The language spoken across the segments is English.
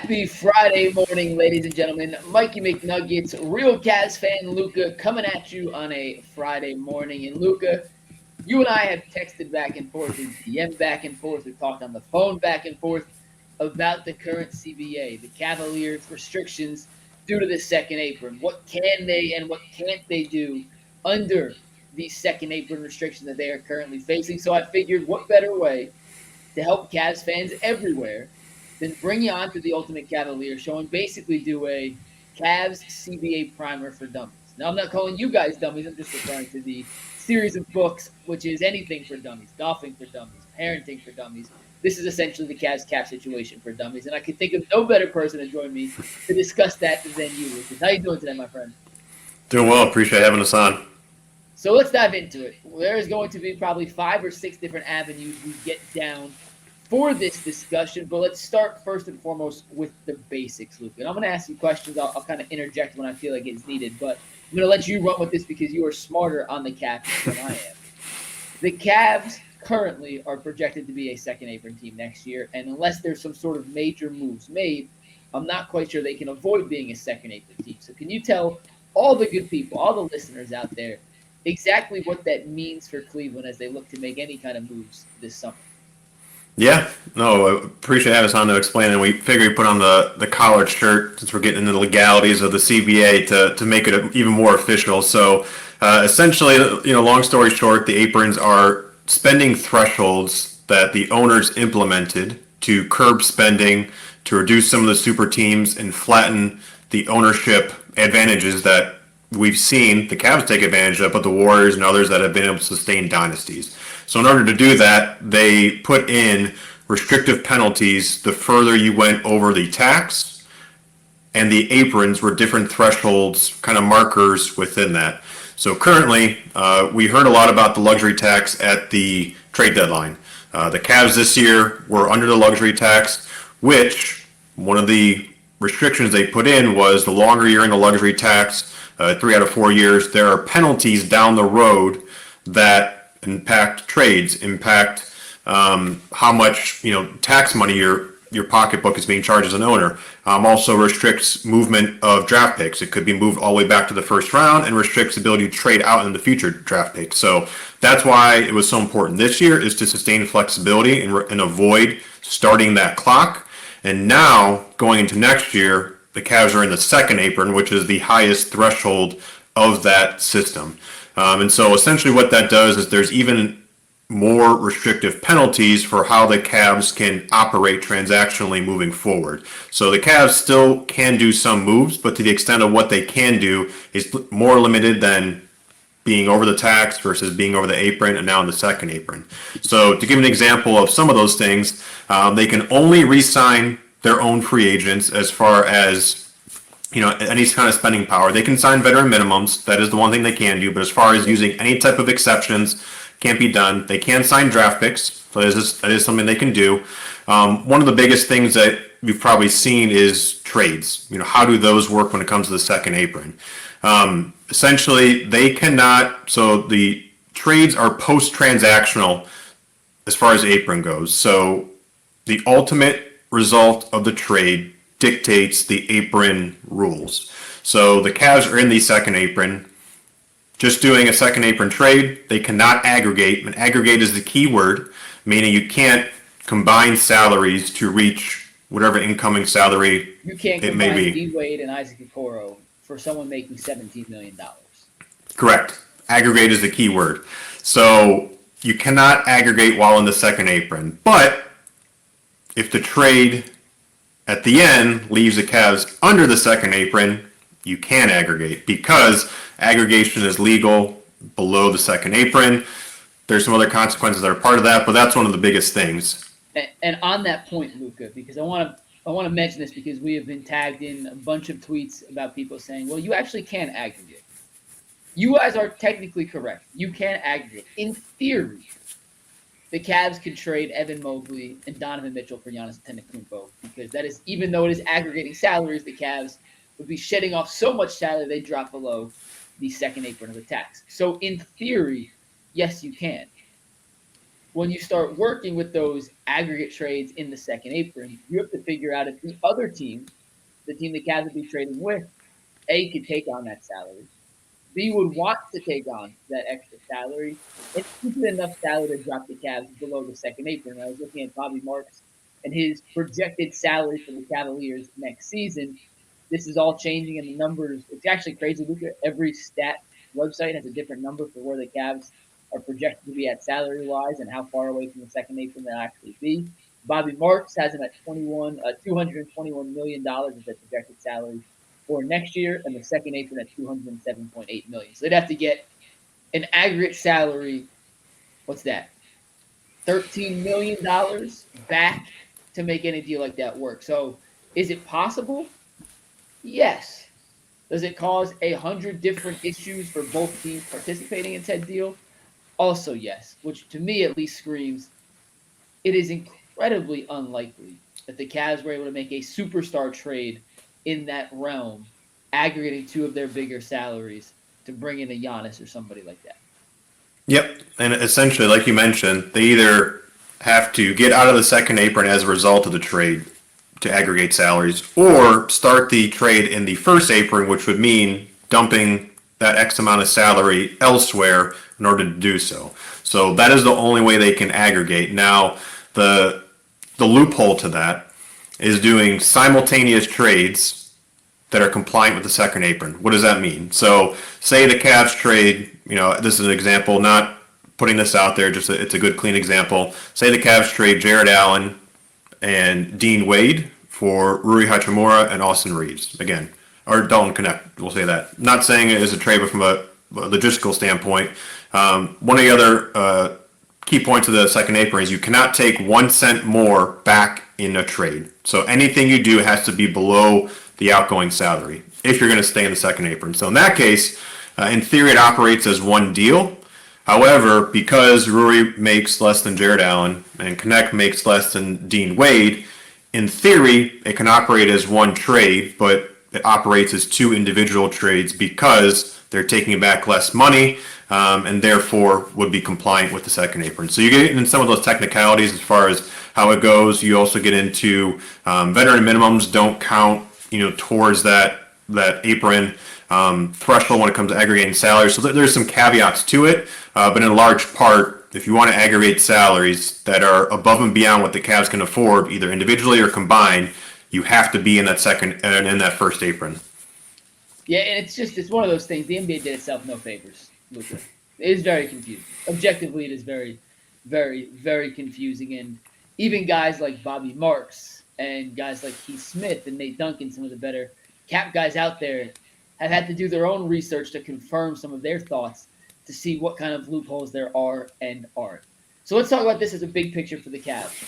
Happy Friday morning, ladies and gentlemen. Mikey McNuggets, Real Cavs fan Luka coming at you on a Friday morning. And Luka, you and I have texted back and forth, we've DM'd back and forth, we've talked on the phone back and forth about the current CBA, the Cavaliers restrictions due to the second apron. What can they and what can't they do under the second apron restrictions that they are currently facing? So I figured what better way to help Cavs fans everywhere than bring you on to the Ultimate Cavalier Show and basically do a Cavs CBA primer for dummies. Now, I'm not calling you guys dummies. I'm just referring to the series of books, which is anything for dummies, golfing for dummies, parenting for dummies. This is essentially the Cavs cap situation for dummies, and I could think of no better person to join me to discuss that than you, Lucas. How you doing today, my friend? Doing well. Appreciate having us on. So let's dive into it. There is going to be probably 5 or 6 different avenues we get down for this discussion, but let's start first and foremost with the basics, Luke. And I'm going to ask you questions. I'll kind of interject when I feel like it's needed, but I'm going to let you run with this because you are smarter on the Cavs than I am. The Cavs currently are projected to be a second apron team next year, and unless there's some sort of major moves made, I'm not quite sure they can avoid being a second apron team. So can you tell all the good people, all the listeners out there, exactly what that means for Cleveland as they look to make any kind of moves this summer? Yeah, no, I appreciate having us on to explain, and we figure we put on the collared shirt since we're getting into the legalities of the CBA to make it even more official. So essentially, long story short, the aprons are spending thresholds that the owners implemented to curb spending, to reduce some of the super teams, and flatten the ownership advantages that we've seen the Cavs take advantage of, but the Warriors and others that have been able to sustain dynasties. So in order to do that, they put in restrictive penalties the further you went over the tax, and the aprons were different thresholds, kind of markers within that. So currently, we heard a lot about the luxury tax at the trade deadline. The Cavs this year were under the luxury tax, which one of the restrictions they put in was the longer you're in the luxury tax, 3 out of 4 years, there are penalties down the road that impact trades, impact how much tax money your pocketbook is being charged as an owner. Also restricts movement of draft picks. It could be moved all the way back to the first round and restricts the ability to trade out in the future draft picks. So that's why it was so important this year, is to sustain flexibility and avoid starting that clock. And now going into next year, the Cavs are in the second apron, which is the highest threshold of that system. And so essentially what that does is there's even more restrictive penalties for how the Cavs can operate transactionally moving forward. So the Cavs still can do some moves, but to the extent of what they can do is more limited than being over the tax versus being over the apron and now in the second apron. So to give an example of some of those things, they can only re-sign their own free agents as far as any kind of spending power. They can sign veteran minimums. That is the one thing they can do. But as far as using any type of exceptions, can't be done. They can sign draft picks. So that is something they can do. One of the biggest things that you've probably seen is trades. How do those work when it comes to the second apron? Essentially, they cannot. So the trades are post-transactional as far as apron goes. So the ultimate result of the trade dictates the apron rules. So the Cavs are in the second apron. Just doing a second apron trade, they cannot aggregate. And aggregate is the key word, meaning you can't combine salaries to reach whatever incoming salary You can't it may combine be. D-Wade and Isaac Okoro for someone making $17 million. Correct. Aggregate is the key word. So you cannot aggregate while in the second apron. But if the trade at the end leaves the Cavs under the second apron, you can aggregate because aggregation is legal below the second apron. There's some other consequences that are part of that, but that's one of the biggest things. And on that point, Luka, because I want to mention this because we have been tagged in a bunch of tweets about people saying, well, you actually can aggregate. You guys are technically correct. You can aggregate. In theory, the Cavs could trade Evan Mobley and Donovan Mitchell for Giannis Antetokounmpo because that is, even though it is aggregating salaries, the Cavs would be shedding off so much salary they drop below the second apron of the tax. So in theory, yes, you can. when you start working with those aggregate trades in the second apron, you have to figure out if the other team, the team the Cavs would be trading with, A, could take on that salary, B, would want to take on that extra salary, and keep it enough salary to drop the Cavs below the second apron. I was looking at Bobby Marks and his projected salary for the Cavaliers next season. This is all changing, and the numbers, it's actually crazy, Luka. Every stat website has a different number for where the Cavs are projected to be at salary-wise and how far away from the second apron they'll actually be. Bobby Marks has him at $221 million as their projected salary for next year, and the second apron at $207.8 million. So they'd have to get an aggregate salary. What's that? $13 million back to make any deal like that work. So is it possible? Yes. Does it cause 100 different issues for both teams participating in said deal? Also yes, which to me at least screams it is incredibly unlikely that the Cavs were able to make a superstar trade in that realm, aggregating two of their bigger salaries to bring in a Giannis or somebody like that. Yep, and essentially, like you mentioned, they either have to get out of the second apron as a result of the trade to aggregate salaries, or start the trade in the first apron, which would mean dumping that X amount of salary elsewhere in order to do so. So that is the only way they can aggregate. Now, the loophole to that is doing simultaneous trades that are compliant with the second apron. What does that mean? So say the Cavs trade, this is an example, not putting this out there, just it's a good clean example. Say the Cavs trade Jared Allen and Dean Wade for Rui Hachimura and Austin Reeves. Again, or Dalton Connect, we'll say that. Not saying it is a trade, but from a logistical standpoint. One of the other key points of the second apron is you cannot take 1 cent more back in a trade. So anything you do has to be below the outgoing salary if you're going to stay in the second apron. So in that case, in theory, it operates as one deal. However, because Rui makes less than Jared Allen and Connect makes less than Dean Wade, in theory, it can operate as one trade, but it operates as two individual trades because they're taking back less money and therefore would be compliant with the second apron. So you get into some of those technicalities as far as how it goes. You also get into veteran minimums don't count, towards that apron threshold when it comes to aggregating salaries. So there's some caveats to it, but in large part, if you want to aggregate salaries that are above and beyond what the Cavs can afford, either individually or combined, you have to be in that first apron. Yeah, and it's one of those things. The NBA did itself no favors, Luka. It is very confusing. Objectively, it is very, very, very confusing. And even guys like Bobby Marks and guys like Keith Smith and Nate Duncan, some of the better cap guys out there, have had to do their own research to confirm some of their thoughts to see what kind of loopholes there are and aren't. So let's talk about this as a big picture for the Cavs.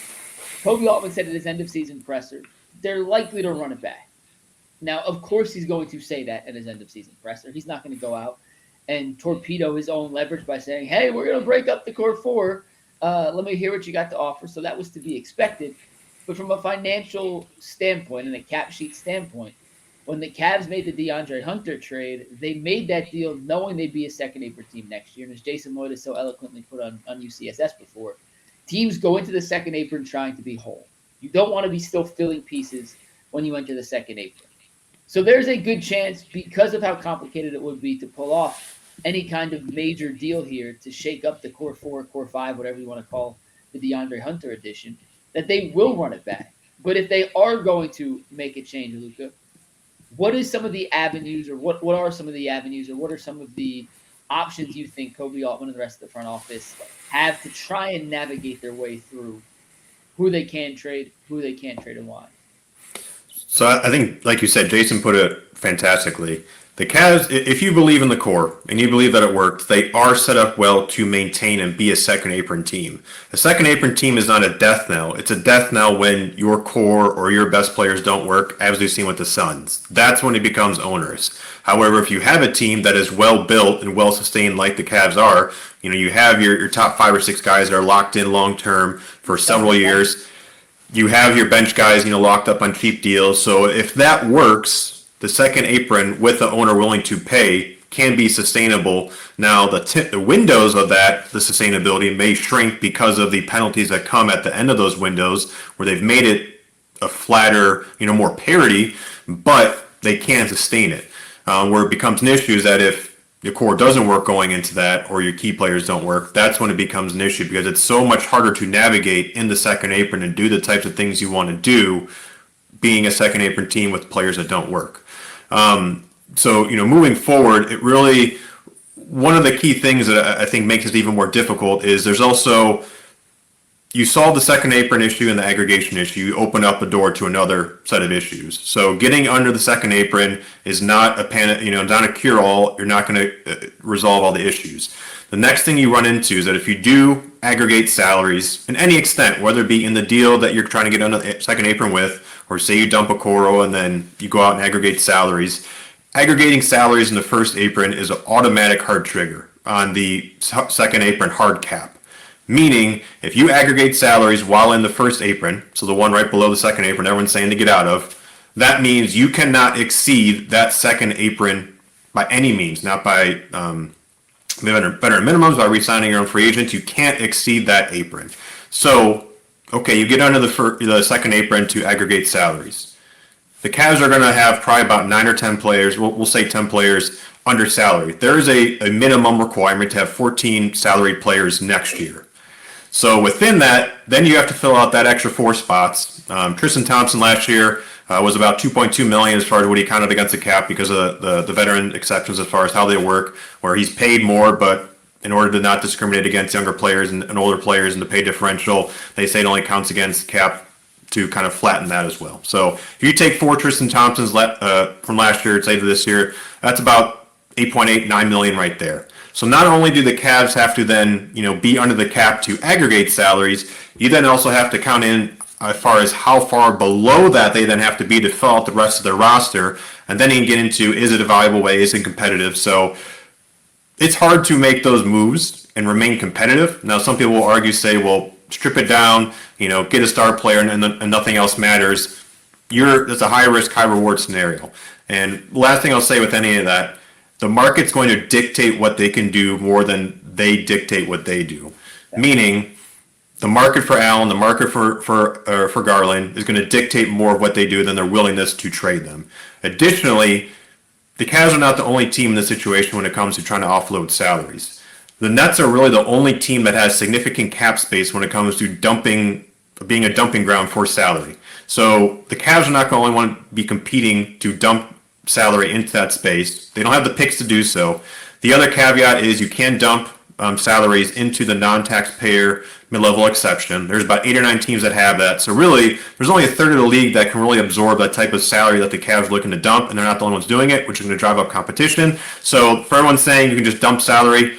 Koby Altman said at his end-of-season presser, they're likely to run it back. Now, of course, he's going to say that at his end-of-season presser. He's not going to go out and torpedo his own leverage by saying, hey, we're going to break up the core four. Let me hear what you got to offer. So that was to be expected. But from a financial standpoint and a cap sheet standpoint, when the Cavs made the DeAndre Hunter trade, they made that deal knowing they'd be a second apron team next year. And as Jason Lloyd has so eloquently put on UCSS before, teams go into the second apron trying to be whole. You don't want to be still filling pieces when you enter the second apron. So there's a good chance, because of how complicated it would be to pull off any kind of major deal here to shake up the core four, core five, whatever you want to call the DeAndre Hunter edition, that they will run it back. But if they are going to make a change, Luka, what is some of the avenues, or what are some of the avenues, or what are some of the options you think Koby Altman and the rest of the front office have to try and navigate their way through who they can trade, who they can't trade, and why? So I think, like you said, Jason put it fantastically. The Cavs, if you believe in the core and you believe that it works, they are set up well to maintain and be a second apron team. A second apron team is not a death knell. It's a death knell when your core or your best players don't work, as we've seen with the Suns. That's when it becomes onerous. However, if you have a team that is well built and well sustained like the Cavs are, you have your top 5 or 6 guys that are locked in long term for several years. You have your bench guys, locked up on cheap deals. So if that works, the second apron with the owner willing to pay can be sustainable. Now, the windows of that, the sustainability may shrink because of the penalties that come at the end of those windows, where they've made it a flatter, more parity, but they can sustain it. Where it becomes an issue is that if your core doesn't work going into that, or your key players don't work, that's when it becomes an issue, because it's so much harder to navigate in the second apron and do the types of things you want to do, being a second apron team with players that don't work. So, moving forward, it really, one of the key things that I think makes it even more difficult is there's also, you solve the second apron issue and the aggregation issue, you open up the door to another set of issues. So getting under the second apron is not not a cure-all. You're not going to resolve all the issues. The next thing you run into is that if you do aggregate salaries in any extent, whether it be in the deal that you're trying to get under the second apron with, or say you dump a Coro and then you go out and aggregate salaries, aggregating salaries in the first apron is an automatic hard trigger on the second apron hard cap. Meaning, if you aggregate salaries while in the first apron, so the one right below the second apron everyone's saying to get out of, that means you cannot exceed that second apron by any means, not by better minimums, by re-signing your own free agents. You can't exceed that apron. So, okay, you get under the second apron to aggregate salaries. The Cavs are going to have probably about 9 or 10 players, we'll say 10 players under salary. There is a minimum requirement to have 14 salaried players next year. So within that, then you have to fill out that extra 4 spots. Tristan Thompson last year was about $2.2 million as far as what he counted against the cap because of the veteran exceptions as far as how they work, where he's paid more, but in order to not discriminate against younger players and older players and the pay differential, they say it only counts against the cap to kind of flatten that as well. So if you take 4 Tristan Thompsons from last year, say to this year, that's about $8.89 million right there. So not only do the Cavs have to then, be under the cap to aggregate salaries, you then also have to count in as far as how far below that they then have to be to fill out the rest of their roster. And then you can get into, is it a valuable way, is it competitive? So it's hard to make those moves and remain competitive. Now, some people will argue, say, well, strip it down, get a star player and nothing else matters. That's a high risk, high reward scenario. And last thing I'll say with any of that, the market's going to dictate what they can do more than they dictate what they do. Meaning, the market for Allen, the market for Garland is going to dictate more of what they do than their willingness to trade them. Additionally, the Cavs are not the only team in this situation when it comes to trying to offload salaries. The Nets are really the only team that has significant cap space when it comes to being a dumping ground for salary. So the Cavs are not going to only want to be competing to dump salary into that space. They don't have the picks to do so. The other caveat is you can dump salaries into the non-taxpayer mid-level exception. There's about 8 or 9 teams that have that. So really, there's only a third of the league that can really absorb that type of salary that the Cavs are looking to dump, and they're not the only ones doing it, which is going to drive up competition. So for everyone saying you can just dump salary,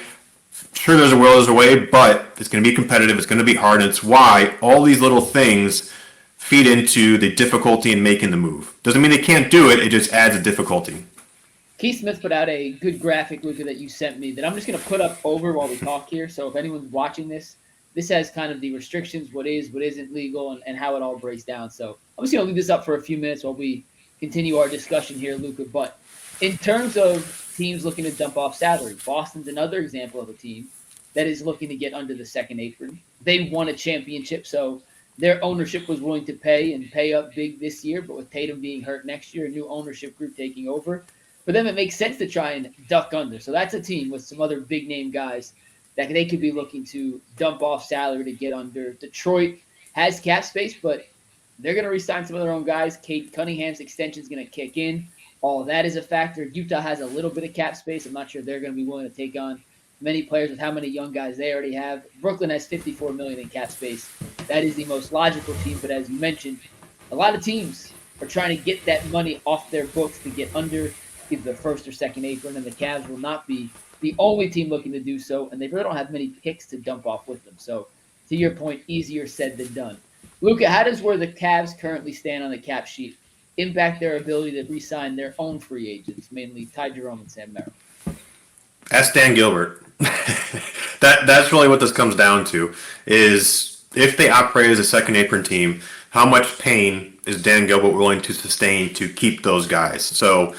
sure, there's a will, there's a way, but it's going to be competitive, it's going to be hard, and it's why all these little things feed into the difficulty in making the move. Doesn't mean they can't do it, it just adds a difficulty. Keith Smith put out a good graphic, Luka, that you sent me that I'm just going to put up over while we talk here. So if anyone's watching this has kind of the restrictions, what is, what isn't legal, and how it all breaks down. So I'm just going to leave this up for a few minutes while we continue our discussion here, Luka. But in terms of teams looking to dump off salary, Boston's another example of a team that is looking to get under the second apron. They won a championship, so their ownership was willing to pay up big this year, but with Tatum being hurt next year, a new ownership group taking over, for them it makes sense to try and duck under. So that's a team with some other big-name guys that they could be looking to dump off salary to get under. Detroit has cap space, but they're going to re-sign some of their own guys. Kate Cunningham's extension is going to kick in. All of that is a factor. Utah has a little bit of cap space. I'm not sure they're going to be willing to take on many players with how many young guys they already have. Brooklyn has $54 million in cap space. That is the most logical team, but as you mentioned, a lot of teams are trying to get that money off their books to get under either the first or second apron, and the Cavs will not be the only team looking to do so, and they really don't have many picks to dump off with them. So, to your point, easier said than done. Luka, how does where the Cavs currently stand on the cap sheet impact their ability to re-sign their own free agents, mainly Ty Jerome and Sam Merrill? Ask Dan Gilbert. That's really what this comes down to, is if they operate as a second apron team, how much pain is Dan Gilbert willing to sustain to keep those guys? So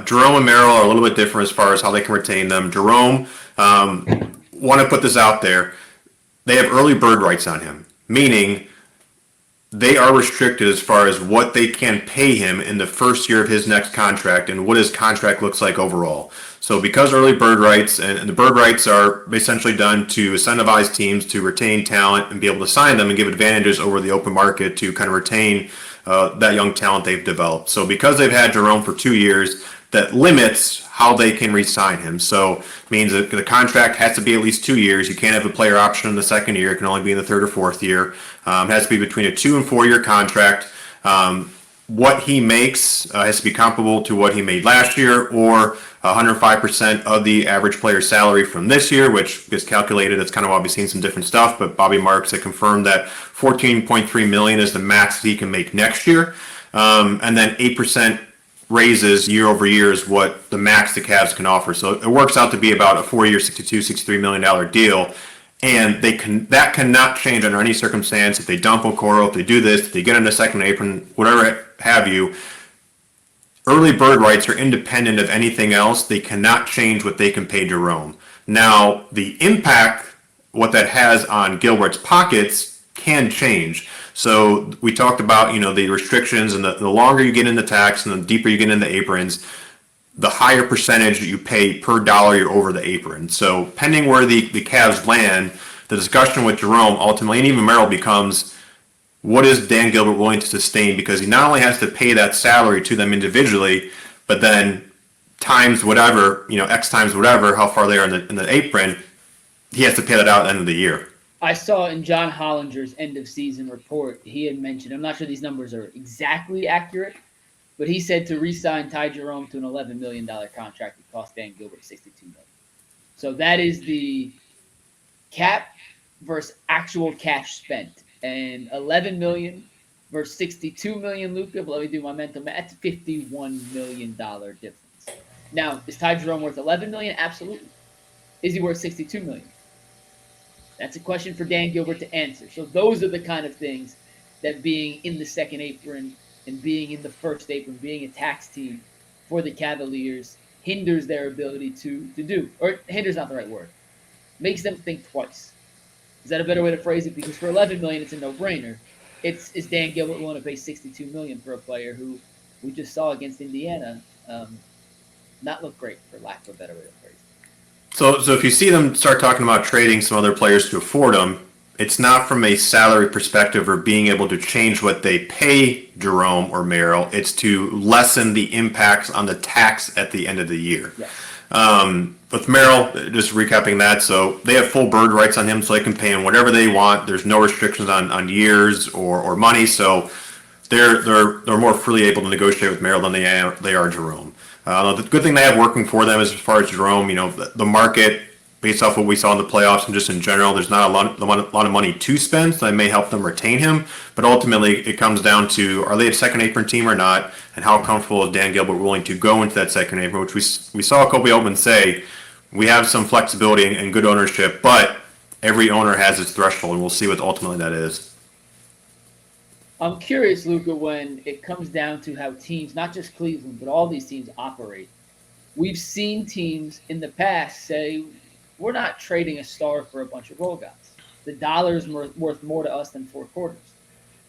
Jerome and Merrill are a little bit different as far as how they can retain them. Jerome, want to put this out there, they have early bird rights on him, meaning they are restricted as far as what they can pay him in the first year of his next contract and what his contract looks like overall. So because early bird rights, and the bird rights are essentially done to incentivize teams to retain talent and be able to sign them and give advantages over the open market to kind of retain that young talent they've developed. So because they've had Jerome for 2 years, that limits how they can re-sign him. So it means that the contract has to be at least 2 years. You can't have a player option in the second year. It can only be in the third or fourth year. It has to be between a 2 and 4 year contract. What he makes has to be comparable to what he made last year, or 105% of the average player's salary from this year, which is calculated. It's kind of obviously seen some different stuff, but Bobby Marks had confirmed that $14.3 million is the max that he can make next year, and then 8% raises year over year is what the max the Cavs can offer. So it works out to be about a 4-year, $63 million deal. And that cannot change under any circumstance. If they dump Okoro, if they do this, if they get in a second apron, whatever have you, early bird rights are independent of anything else. They cannot change what they can pay Jerome. Now, the impact, what that has on Gilbert's pockets can change. So we talked about, the restrictions, and the longer you get into tax and the deeper you get into aprons, the higher percentage that you pay per dollar you're over the apron. So pending where the Cavs land, the discussion with Jerome ultimately, and even Merrill, becomes what is Dan Gilbert willing to sustain, because he not only has to pay that salary to them individually, but then times whatever, X times whatever, how far they are in the apron, he has to pay that out at the end of the year. I saw in John Hollinger's end of season report, he had mentioned, I'm not sure these numbers are exactly accurate, but he said to re-sign Ty Jerome to an $11 million contract would cost Dan Gilbert $62 million. So that is the cap versus actual cash spent. And $11 million versus $62 million, Luka, but let me do my mental math. That's a $51 million difference. Now, is Ty Jerome worth $11 million? Absolutely. Is he worth $62 million? That's a question for Dan Gilbert to answer. So those are the kind of things that being in the second apron and being in the first apron, being a tax team for the Cavaliers hinders their ability to do. Or hinders not the right word. Makes them think twice. Is that a better way to phrase it? Because for $11 million, it's a no-brainer. Is Dan Gilbert willing to pay $62 million for a player who we just saw against Indiana not look great, for lack of a better way to phrase it? So if you see them start talking about trading some other players to afford them, it's not from a salary perspective or being able to change what they pay Jerome or Merrill. It's to lessen the impacts on the tax at the end of the year. Yes. With Merrill, just recapping that, so they have full bird rights on him, so they can pay him whatever they want. There's no restrictions on years or money, so they're more freely able to negotiate with Merrill than they are Jerome. The good thing they have working for them is, as far as Jerome, the market, based off what we saw in the playoffs and just in general, there's not a lot of money to spend, so that may help them retain him. But ultimately, it comes down to, are they a second apron team or not, and how comfortable is Dan Gilbert willing to go into that second apron, which we saw Koby Altman say, we have some flexibility and good ownership, but every owner has its threshold, and we'll see what ultimately that is. I'm curious, Luka, when it comes down to how teams, not just Cleveland, but all these teams operate. We've seen teams in the past say, we're not trading a star for a bunch of role guys. The dollar's worth more to us than 4 quarters.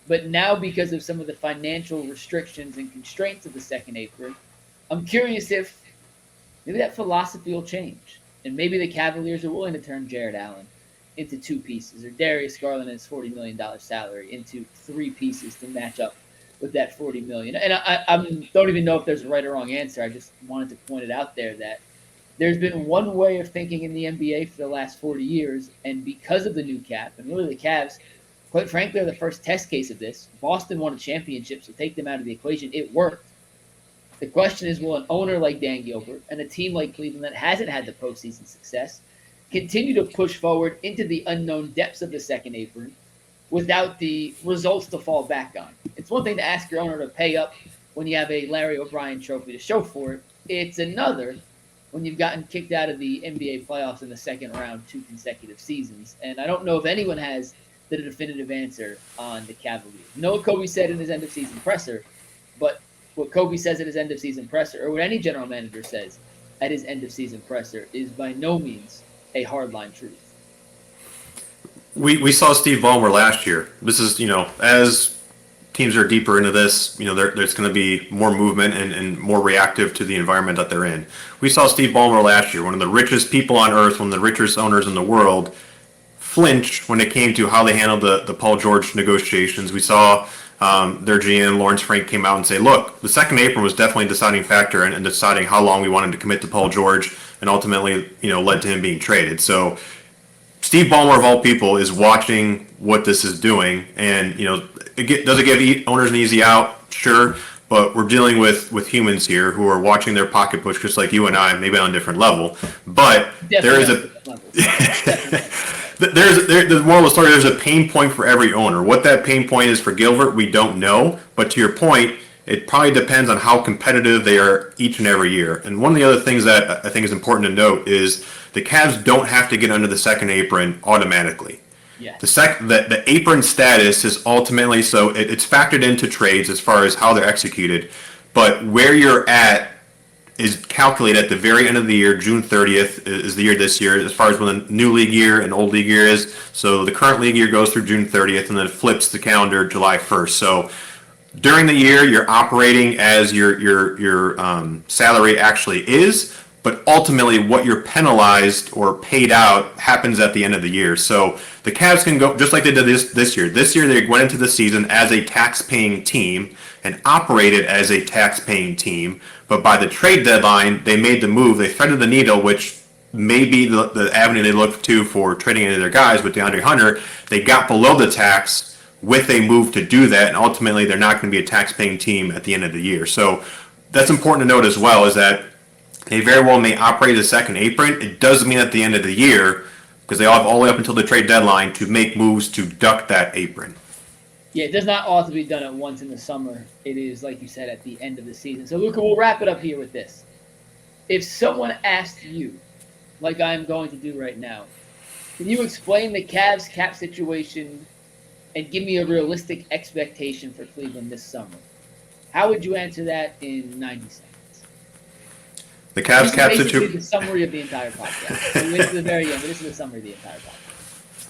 But now, because of some of the financial restrictions and constraints of the second apron, I'm curious if maybe that philosophy will change. And maybe the Cavaliers are willing to turn Jared Allen into 2 pieces, or Darius Garland and his $40 million salary into 3 pieces to match up with that $40 million. And I don't even know if there's a right or wrong answer. I just wanted to point it out there that there's been one way of thinking in the NBA for the last 40 years, and because of the new cap, and really the Cavs, quite frankly, are the first test case of this. Boston won a championship, so take them out of the equation. It worked. The question is, will an owner like Dan Gilbert and a team like Cleveland that hasn't had the postseason success continue to push forward into the unknown depths of the second apron without the results to fall back on? It's one thing to ask your owner to pay up when you have a Larry O'Brien trophy to show for it. It's another when you've gotten kicked out of the NBA playoffs in the second round 2 consecutive seasons. And I don't know if anyone has the definitive answer on the Cavaliers. You know what Koby said in his end of season presser, but what Koby says at his end of season presser, or what any general manager says at his end of season presser, is by no means a hardline truth. We saw Steve Ballmer last year. This is, as teams are deeper into this, there's going to be more movement and more reactive to the environment that they're in. We saw Steve Ballmer last year, one of the richest people on earth, one of the richest owners in the world, flinch when it came to how they handled the Paul George negotiations. We saw their GM, Lawrence Frank, came out and say, look, the second apron was definitely a deciding factor in deciding how long we wanted to commit to Paul George, and ultimately, led to him being traded. So Steve Ballmer, of all people, is watching what this is doing, and does it give owners an easy out? Sure, but we're dealing with humans here who are watching their pocket push, just like you and I, maybe on a different level. But there is the moral of the story. There's a pain point for every owner. What that pain point is for Gilbert, we don't know. But to your point, it probably depends on how competitive they are each and every year. And one of the other things that I think is important to note is the Cavs don't have to get under the second apron automatically. Yeah. The apron status is ultimately, so it's factored into trades as far as how they're executed, but where you're at is calculated at the very end of the year. June 30th is the year this year, as far as when the new league year and old league year is. So the current league year goes through June 30th, and then it flips the calendar July 1st. So during the year, you're operating as your salary actually is, but ultimately what you're penalized or paid out happens at the end of the year. So the Cavs can go, just like they did this year. This year they went into the season as a tax-paying team and operated as a tax-paying team, but by the trade deadline, they made the move. They threaded the needle, which may be the avenue they look to for trading any of their guys with DeAndre Hunter. They got below the tax with a move to do that, and ultimately they're not going to be a tax-paying team at the end of the year. So that's important to note as well, is that they very well may operate as a second apron. It doesn't mean at the end of the year, because they all have all the way up until the trade deadline to make moves to duck that apron. Yeah, it does not all have to be done at once in the summer. It is, like you said, at the end of the season. So, Luka, we'll wrap it up here with this. If someone asked you, like I'm going to do right now, can you explain the Cavs cap situation and give me a realistic expectation for Cleveland this summer? How would you answer that in 90 seconds? The Cavs cap situation. This is the summary of the entire podcast. So we went to the very end, but this is the summary of the entire podcast.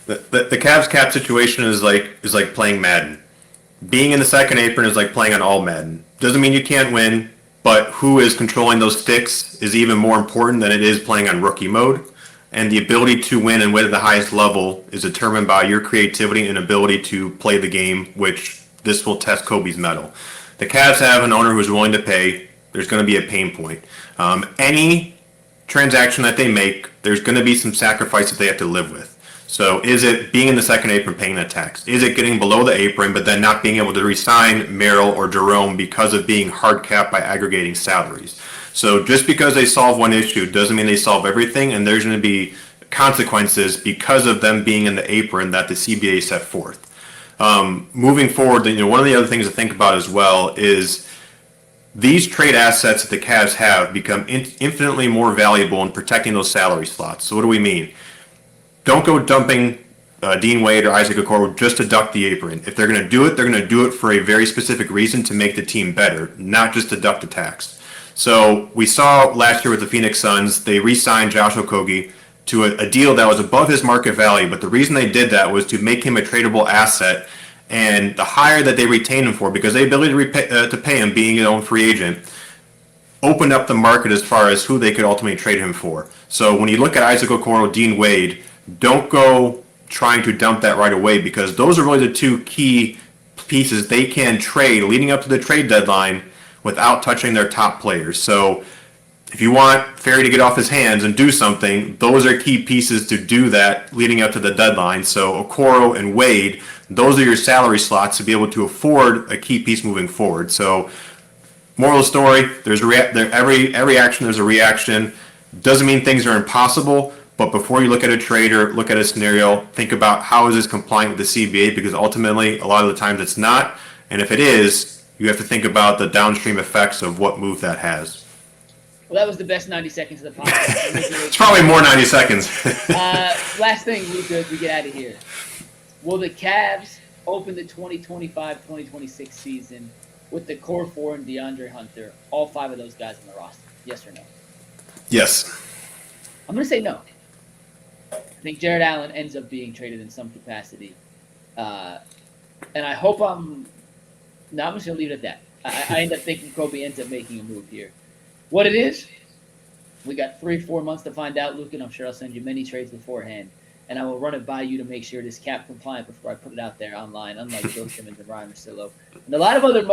The Cavs cap situation is like playing Madden. Being in the second apron is like playing on all Madden. Doesn't mean you can't win, but who is controlling those sticks is even more important than it is playing on rookie mode. And the ability to win and win at the highest level is determined by your creativity and ability to play the game, which this will test Koby's mettle. The Cavs have an owner who is willing to pay. There's going to be a pain point. Any transaction that they make, there's going to be some sacrifice that they have to live with. So is it being in the second apron paying that tax? Is it getting below the apron but then not being able to re-sign Merrill or Jerome because of being hard capped by aggregating salaries? So just because they solve one issue doesn't mean they solve everything, and there's going to be consequences because of them being in the apron that the CBA set forth. Moving forward, one of the other things to think about as well is these trade assets that the Cavs have become infinitely more valuable in protecting those salary slots. So what do we mean? Don't go dumping Dean Wade or Isaac Okoro just to duck the apron. If they're going to do it, they're going to do it for a very specific reason to make the team better, not just to duck the tax. So we saw last year with the Phoenix Suns, they re-signed Josh Okogie to a deal that was above his market value, but the reason they did that was to make him a tradable asset, and the hire that they retained him for, because the ability to pay him being an own free agent, opened up the market as far as who they could ultimately trade him for. So when you look at Isaac Okoro, Dean Wade, don't go trying to dump that right away, because those are really the two key pieces they can trade leading up to the trade deadline without touching their top players. So if you want Ferry to get off his hands and do something, those are key pieces to do that leading up to the deadline. So Okoro and Wade, those are your salary slots to be able to afford a key piece moving forward. So moral of the story, there's every action, there's a reaction. Doesn't mean things are impossible, but before you look at a trade or look at a scenario, think about how is this compliant with the CBA, because ultimately a lot of the times it's not. And if it is, you have to think about the downstream effects of what move that has. Well, that was the best 90 seconds of the podcast. It's probably more 90 seconds. Last thing, Luka, as we get out of here. Will the Cavs open the 2025-2026 season with the core four and DeAndre Hunter, all five of those guys on the roster? Yes or no? Yes. I'm going to say no. I think Jared Allen ends up being traded in some capacity. And I hope I'm just going to leave it at that. I end up thinking Koby ends up making a move here. What it is, we got 3-4 months to find out, Luke, and I'm sure I'll send you many trades beforehand. And I will run it by you to make sure it is cap compliant before I put it out there online, unlike Bill Simmons and Ryan Russillo and a lot of other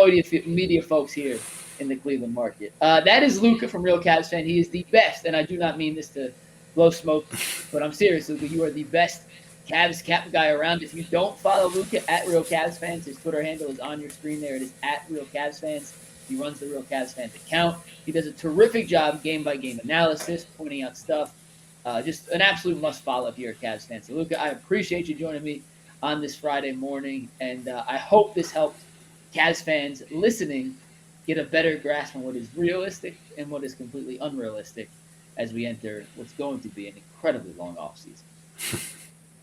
media folks here in the Cleveland market. That is Luka from Real Cavs Fan. He is the best, and I do not mean this to blow smoke, but I'm serious, Luka. You are the best Cavs cap guy around. If you don't follow Luka at Real Cavs Fans, his Twitter handle is on your screen there. It is at Real Cavs Fans. He runs the Real Cavs Fans account. He does a terrific job game-by-game analysis, pointing out stuff. Just an absolute must-follow if you're a Cavs fan. So, Luka, I appreciate you joining me on this Friday morning, and I hope this helped Cavs fans listening get a better grasp on what is realistic and what is completely unrealistic as we enter what's going to be an incredibly long offseason.